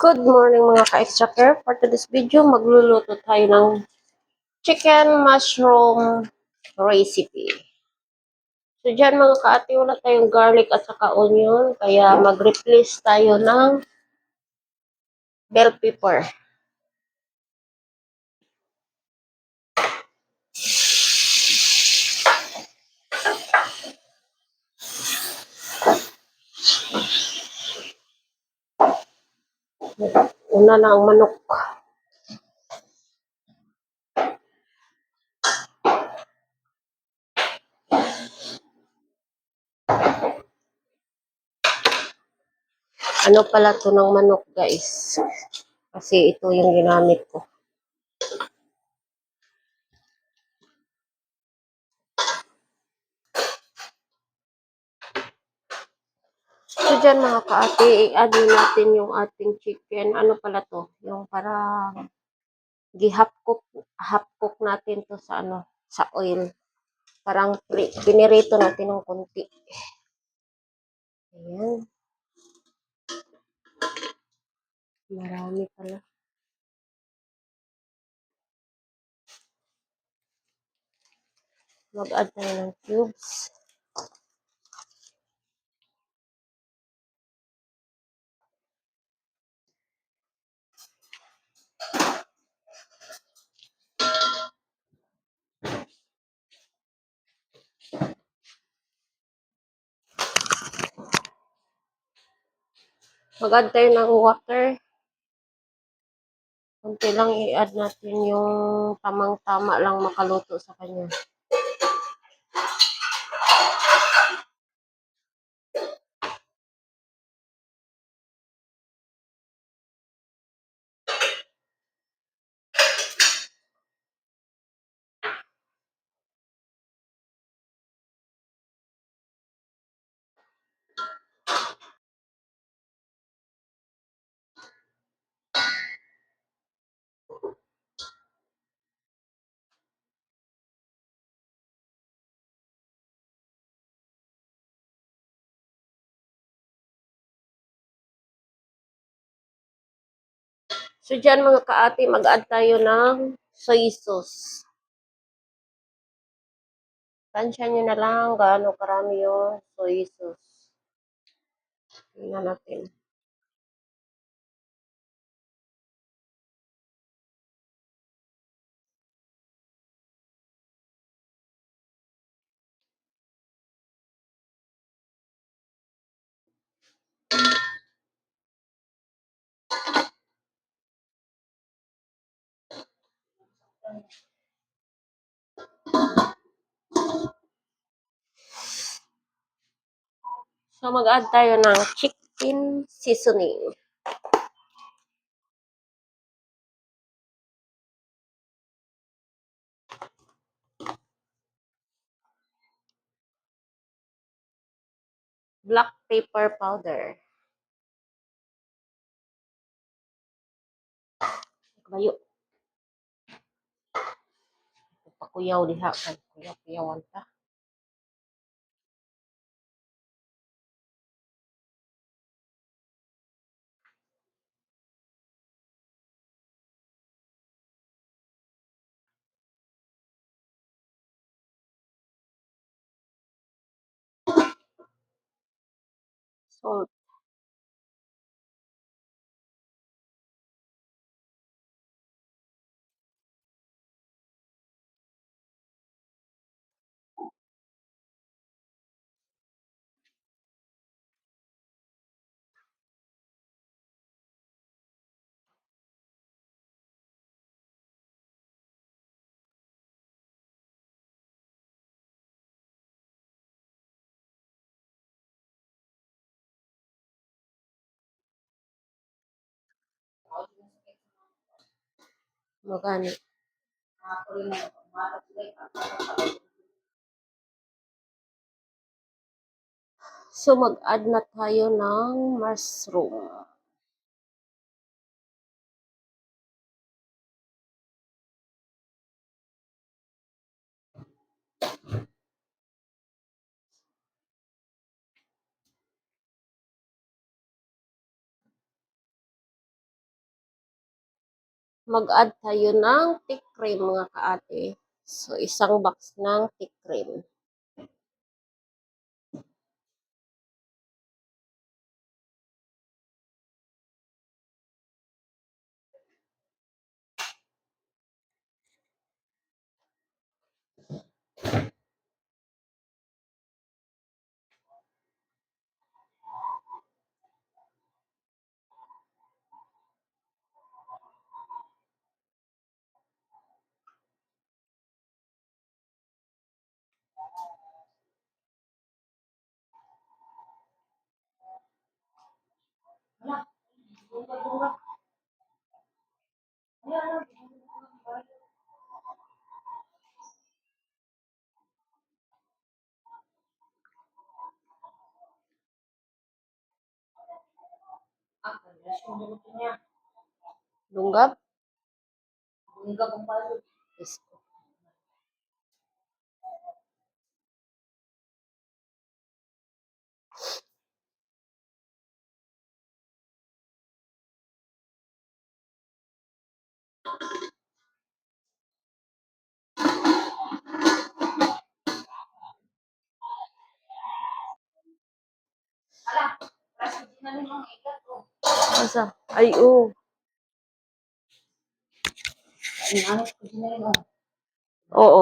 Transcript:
Good morning mga ka-extra care. For today's video, magluluto tayo ng chicken mushroom recipe. So dyan mga ka-ate, wala tayong garlic at saka onion. Kaya mag-replace tayo ng bell pepper. Una na ang manok. Ano pala to ng manok guys? Kasi ito yung ginamit ko. So dyan mga ka-ate, i-add natin yung ating chicken. Ano pala to? Yung parang half cook natin to sa sa oil. Parang pinirito natin ng konti. Ayan. Marami pala. Mag-add tayo ng cubes. Mag-add tayo ng water. Kunti lang i-add natin yung tamang-tama lang makaluto sa kanya. So dyan mga kaati, mag-add tayo ng soy sauce. Tansya nyo na lang gaano karami yung soy sauce. Tingnan natin. So mag-add tayo ng chicken seasoning. Black pepper powder. Kayo. Pakuyaw diha. Kuyaw-kuyawan ta. Salt. Magani. So, mag-add na tayo ng mushroom. mag-add tayo ng thick cream mga kaate. So, isang box ng thick cream. Lunggab? Lunggab ang balot. Yes. Asa? Ay, oo. Oo,